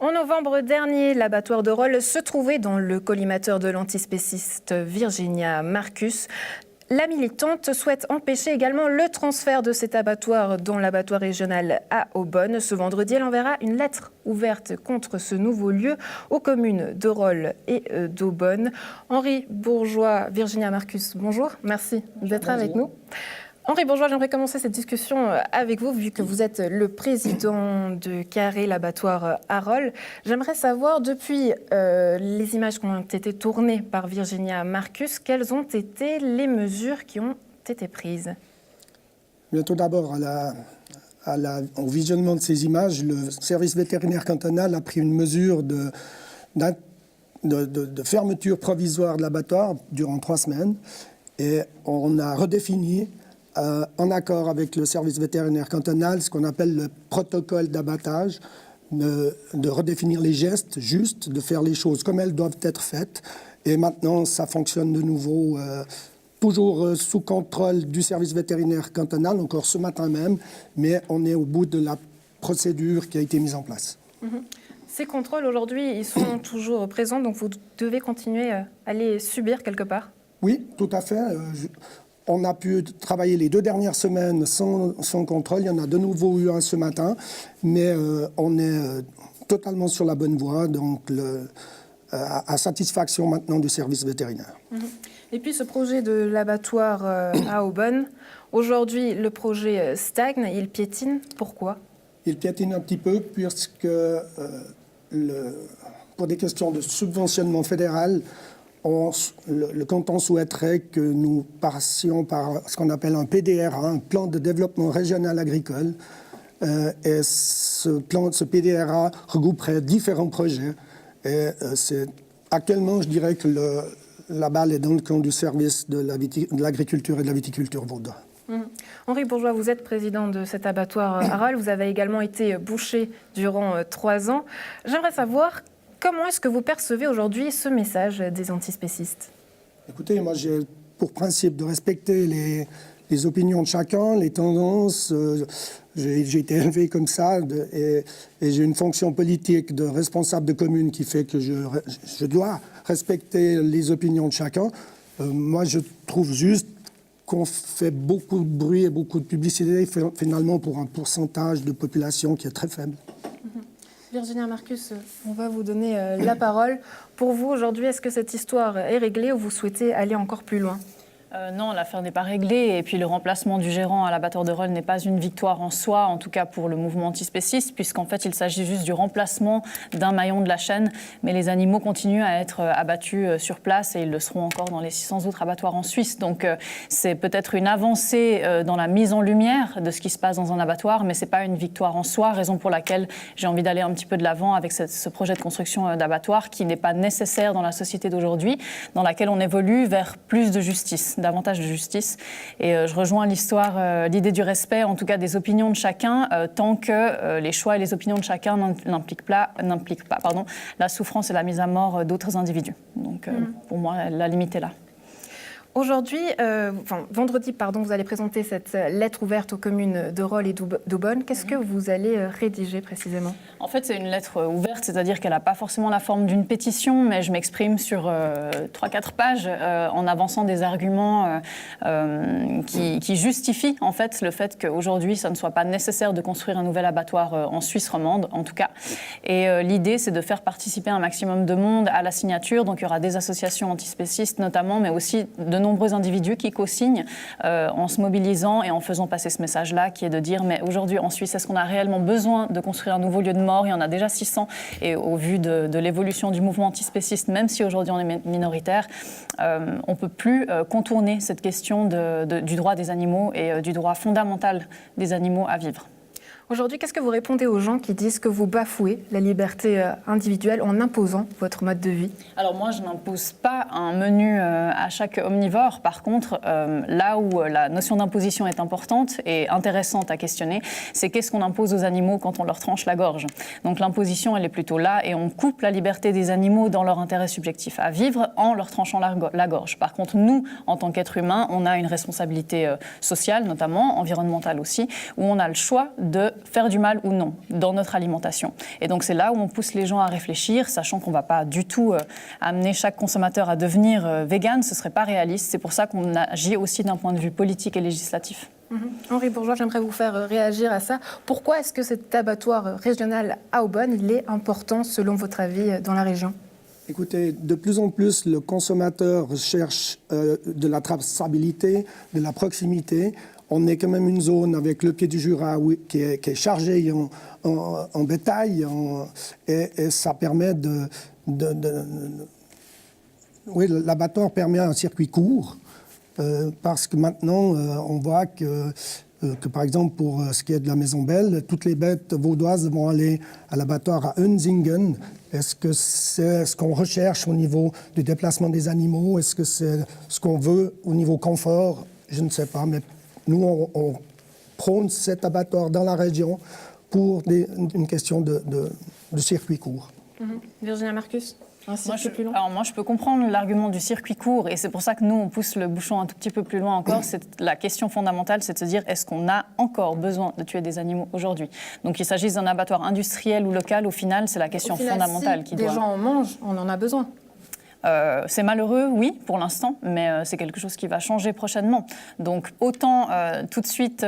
En novembre dernier, l'abattoir de Rolle se trouvait dans le collimateur de l'antispéciste Virginia Marcus. La militante souhaite empêcher également le transfert de cet abattoir dans l'abattoir régional à Aubonne. Ce vendredi, elle enverra une lettre ouverte contre ce nouveau lieu aux communes de Rolle et d'Aubonne. Henri Bourgeois, Virginia Marcus, bonjour. Merci d'être avec nous. Henri Bourgeois, j'aimerais commencer cette discussion avec vous, vu que vous êtes le président de Carré, l'abattoir à Rolle. J'aimerais savoir, depuis les images qui ont été tournées par Virginia Marcus, quelles ont été les mesures qui ont été prises? Bien, tout d'abord, au visionnement de ces images, le service vétérinaire cantonal a pris une mesure de fermeture provisoire de l'abattoir durant 3 semaines. Et on a redéfini en accord avec le service vétérinaire cantonal, ce qu'on appelle le protocole d'abattage, de redéfinir les gestes justes, de faire les choses comme elles doivent être faites. Et maintenant, ça fonctionne de nouveau, toujours sous contrôle du service vétérinaire cantonal, encore ce matin même, mais on est au bout de la procédure qui a été mise en place. Ces contrôles, aujourd'hui, ils sont toujours présents, donc vous devez continuer à les subir quelque part? Oui, tout à fait. On a pu travailler les 2 dernières semaines sans contrôle. Il y en a de nouveau eu un ce matin, mais on est totalement sur la bonne voie, donc à satisfaction maintenant du service vétérinaire. Et puis ce projet de l'abattoir à Aubonne, aujourd'hui le projet stagne, il piétine. Pourquoi? Il piétine un petit peu puisque pour des questions de subventionnement fédéral, le canton souhaiterait que nous passions par ce qu'on appelle un PDRA, un plan de développement régional agricole. Et ce PDRA regrouperait différents projets. Et actuellement, je dirais que la balle est dans le camp du service de l'agriculture et de la viticulture vaudois. Henri Bourgeois, vous êtes président de cet abattoir à Rolle. Vous avez également été boucher durant 3 ans. J'aimerais savoir, comment est-ce que vous percevez aujourd'hui ce message des antispécistes? Écoutez, moi j'ai pour principe de respecter les opinions de chacun, les tendances. J'ai été élevé comme ça et j'ai une fonction politique de responsable de commune qui fait que je dois respecter les opinions de chacun. Moi je trouve juste qu'on fait beaucoup de bruit et beaucoup de publicité finalement pour un pourcentage de population qui est très faible. Virginia Marcus, on va vous donner la parole. Pour vous, aujourd'hui, est-ce que cette histoire est réglée ou vous souhaitez aller encore plus loin? Non, l'affaire n'est pas réglée. Et puis le remplacement du gérant à l'abattoir de Rolle n'est pas une victoire en soi, en tout cas pour le mouvement antispéciste, puisqu'en fait il s'agit juste du remplacement d'un maillon de la chaîne. Mais les animaux continuent à être abattus sur place et ils le seront encore dans les 600 autres abattoirs en Suisse. Donc c'est peut-être une avancée dans la mise en lumière de ce qui se passe dans un abattoir, mais ce n'est pas une victoire en soi, raison pour laquelle j'ai envie d'aller un petit peu de l'avant avec ce projet de construction d'abattoir qui n'est pas nécessaire dans la société d'aujourd'hui, dans laquelle on évolue vers plus de justice, davantage de justice. Et je rejoins l'idée du respect, en tout cas des opinions de chacun, tant que les choix et les opinions de chacun n'impliquent pas la souffrance et la mise à mort d'autres individus. Donc pour moi, la limite est là. Aujourd'hui, vendredi, vous allez présenter cette lettre ouverte aux communes de Rolle et d'Aubonne. Qu'est-ce que vous allez rédiger précisément? En fait, c'est une lettre ouverte, c'est-à-dire qu'elle n'a pas forcément la forme d'une pétition, mais je m'exprime sur 3-4 pages en avançant des arguments qui justifient en fait le fait qu'aujourd'hui, ça ne soit pas nécessaire de construire un nouvel abattoir en Suisse romande, en tout cas. Et l'idée, c'est de faire participer un maximum de monde à la signature. Donc, il y aura des associations antispécistes notamment, mais aussi de nombreux individus qui co-signent en se mobilisant et en faisant passer ce message-là, qui est de dire, mais aujourd'hui en Suisse, est-ce qu'on a réellement besoin de construire un nouveau lieu de mort? Il y en a déjà 600, et au vu de l'évolution du mouvement antispéciste, même si aujourd'hui on est minoritaire, on ne peut plus contourner cette question du droit des animaux et du droit fondamental des animaux à vivre. Aujourd'hui, qu'est-ce que vous répondez aux gens qui disent que vous bafouez la liberté individuelle en imposant votre mode de vie? Alors moi, je n'impose pas un menu à chaque omnivore. Par contre, là où la notion d'imposition est importante et intéressante à questionner, c'est qu'est-ce qu'on impose aux animaux quand on leur tranche la gorge. Donc l'imposition, elle est plutôt là et on coupe la liberté des animaux dans leur intérêt subjectif à vivre en leur tranchant la gorge. Par contre, nous, en tant qu'êtres humains, on a une responsabilité sociale, notamment environnementale aussi, où on a le choix de faire du mal ou non dans notre alimentation. Et donc c'est là où on pousse les gens à réfléchir, sachant qu'on ne va pas du tout amener chaque consommateur à devenir vegan, ce ne serait pas réaliste. C'est pour ça qu'on agit aussi d'un point de vue politique et législatif. Henri Bourgeois, j'aimerais vous faire réagir à ça. Pourquoi est-ce que cet abattoir régional à Aubonne, il est important selon votre avis dans la région ? Écoutez, de plus en plus, le consommateur cherche de la traçabilité, de la proximité. On est quand même une zone avec le Pied du Jura qui est chargée en bétail et ça permet oui, l'abattoir permet un circuit court parce que maintenant, on voit que par exemple, pour ce qui est de la Maison Belle, toutes les bêtes vaudoises vont aller à l'abattoir à Unzingen. Est-ce que c'est ce qu'on recherche au niveau du déplacement des animaux? Est-ce que c'est ce qu'on veut au niveau confort? Je ne sais pas, mais nous, on prône cet abattoir dans la région pour une question de circuit court. Virginia Marcus? Moi, je peux comprendre l'argument du circuit court et c'est pour ça que nous, on pousse le bouchon un tout petit peu plus loin encore. La question fondamentale, c'est de se dire, est-ce qu'on a encore besoin de tuer des animaux aujourd'hui? Donc, qu'il s'agisse d'un abattoir industriel ou local, au final, c'est la question fondamentale qui doit... Si des gens en mangent, on en a besoin. C'est malheureux, oui, pour l'instant, mais c'est quelque chose qui va changer prochainement. Donc autant tout de suite,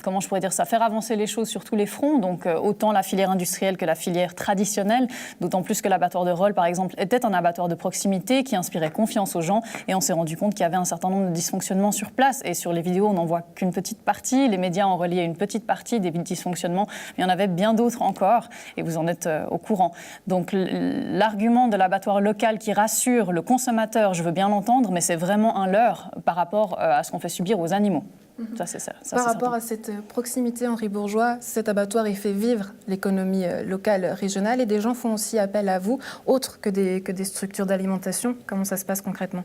comment je pourrais dire ça, faire avancer les choses sur tous les fronts, donc autant la filière industrielle que la filière traditionnelle, d'autant plus que l'abattoir de Rolle, par exemple, était un abattoir de proximité qui inspirait confiance aux gens, et on s'est rendu compte qu'il y avait un certain nombre de dysfonctionnements sur place, et sur les vidéos, on n'en voit qu'une petite partie, les médias ont relié une petite partie des dysfonctionnements, mais il y en avait bien d'autres encore, et vous en êtes au courant. Donc l'argument de l'abattoir local qui rassure le consommateur, je veux bien l'entendre, mais c'est vraiment un leurre par rapport à ce qu'on fait subir aux animaux. Ça, c'est ça. Par rapport à cette proximité, Henri Bourgeois, cet abattoir, il fait vivre l'économie locale, régionale, et des gens font aussi appel à vous, autres que des structures d'alimentation. Comment ça se passe concrètement ?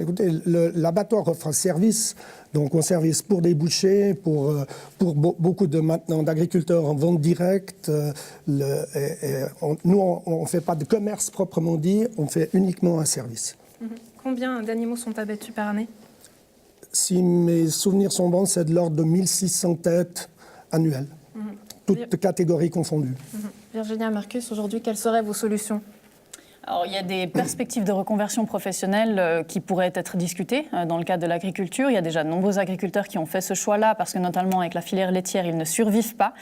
Écoutez, l'abattoir offre un service, donc un service pour des bouchers, pour beaucoup d'agriculteurs en vente directe. Nous, on ne fait pas de commerce proprement dit, on fait uniquement un service. Combien d'animaux sont abattus par année ? Si mes souvenirs sont bons, c'est de l'ordre de 1600 têtes annuelles, toutes catégories confondues. Virginia Marcus, aujourd'hui, quelles seraient vos solutions ? Alors, il y a des perspectives de reconversion professionnelle qui pourraient être discutées dans le cadre de l'agriculture. Il y a déjà de nombreux agriculteurs qui ont fait ce choix-là parce que notamment avec la filière laitière, ils ne survivent pas.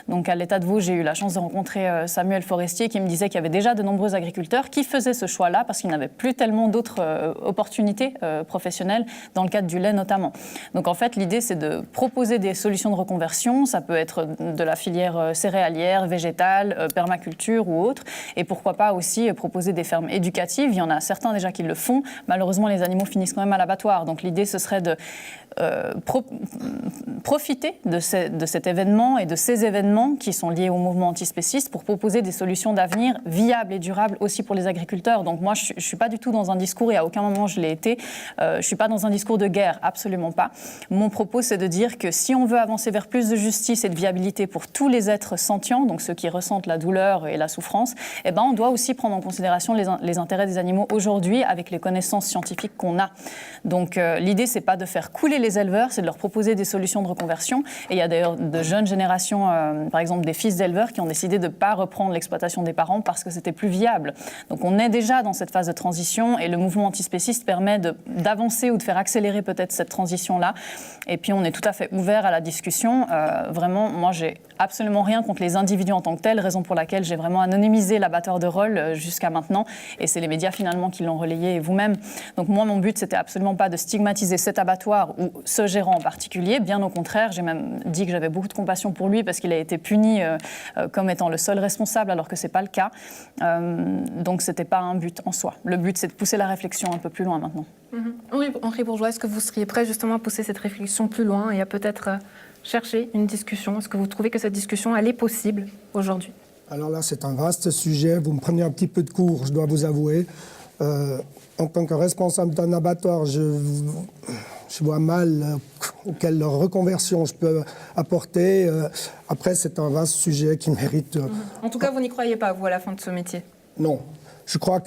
Donc à l'État de Vaud, j'ai eu la chance de rencontrer Samuel Forestier qui me disait qu'il y avait déjà de nombreux agriculteurs qui faisaient ce choix-là parce qu'ils n'avaient plus tellement d'autres opportunités professionnelles dans le cadre du lait notamment. Donc en fait, l'idée, c'est de proposer des solutions de reconversion. Ça peut être de la filière céréalière, végétale, permaculture ou autre. Et pourquoi pas aussi proposer des fermes éducatives. Il y en a certains déjà qui le font. Malheureusement, les animaux finissent quand même à l'abattoir. Donc l'idée, ce serait de profiter de cet événement et de ces événements qui sont liés au mouvement antispéciste pour proposer des solutions d'avenir viables et durables aussi pour les agriculteurs. Donc moi, je ne suis pas du tout dans un discours, et à aucun moment je l'ai été, je ne suis pas dans un discours de guerre, absolument pas. Mon propos, c'est de dire que si on veut avancer vers plus de justice et de viabilité pour tous les êtres sentients, donc ceux qui ressentent la douleur et la souffrance, eh ben, on doit aussi prendre en considération les intérêts des animaux aujourd'hui avec les connaissances scientifiques qu'on a. Donc l'idée, c'est pas de faire couler les éleveurs, c'est de leur proposer des solutions de reconversion. Et il y a d'ailleurs de jeunes générations, par exemple des fils d'éleveurs, qui ont décidé de ne pas reprendre l'exploitation des parents parce que c'était plus viable. Donc on est déjà dans cette phase de transition et le mouvement antispéciste permet d'avancer ou de faire accélérer peut-être cette transition-là. Et puis on est tout à fait ouvert à la discussion. Vraiment, moi j'ai absolument rien contre les individus en tant que tels, raison pour laquelle j'ai vraiment anonymisé l'abattoir de Rolle jusqu'à maintenant. Et c'est les médias finalement qui l'ont relayé et vous-même. Donc moi, mon but, c'était absolument pas de stigmatiser cet abattoir ou ce gérant en particulier. Bien au contraire, j'ai même dit que j'avais beaucoup de compassion pour lui parce qu'il a été puni comme étant le seul responsable alors que c'est pas le cas. Donc c'était pas un but en soi. Le but, c'est de pousser la réflexion un peu plus loin maintenant. Henri Bourgeois, est-ce que vous seriez prêt justement à pousser cette réflexion plus loin et à peut-être chercher une discussion? Est-ce que vous trouvez que cette discussion, elle est possible aujourd'hui? Alors là, c'est un vaste sujet. Vous me prenez un petit peu de cours, je dois vous avouer. En tant que responsable d'un abattoir, je vois mal quelle reconversion je peux apporter. Après, c'est un vaste sujet qui mérite... En tout cas, vous n'y croyez pas, vous, à la fin de ce métier? Non. Je crois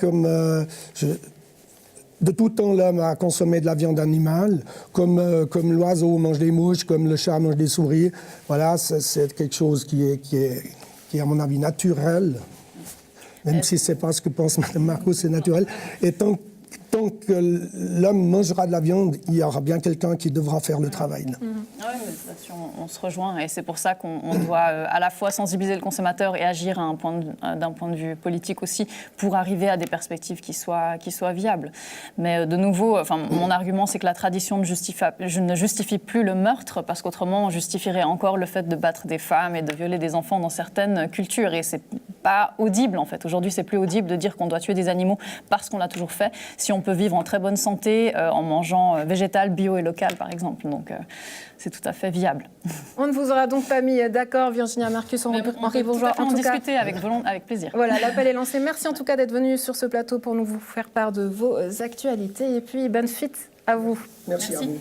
de tout temps, l'homme a consommé de la viande animale, comme l'oiseau mange des mouches, comme le chat mange des souris. Voilà, c'est quelque chose qui est, à mon avis, naturel. Même si ce n'est pas ce que pense Mme Marcos, c'est naturel. Et tant que l'homme mangera de la viande, il y aura bien quelqu'un qui devra faire le travail. Oui, là-dessus, on se rejoint et c'est pour ça qu'on doit à la fois sensibiliser le consommateur et agir d'un point de vue politique aussi pour arriver à des perspectives qui soient viables. Mais de nouveau, mon argument, c'est que la tradition ne justifie plus le meurtre parce qu'autrement, on justifierait encore le fait de battre des femmes et de violer des enfants dans certaines cultures. Et c'est pas audible, en fait. Aujourd'hui, c'est plus audible de dire qu'on doit tuer des animaux parce qu'on l'a toujours fait. Si on peut vivre en très bonne santé en mangeant végétal, bio et local, par exemple. Donc, c'est tout à fait viable. On ne vous aura donc pas mis d'accord, Virginia Marcus, Henri Bourgeois. En discuter avec plaisir. Voilà, l'appel est lancé. Merci en tout cas d'être venu sur ce plateau pour nous faire part de vos actualités. Et puis, bonne suite à vous. Merci. À vous.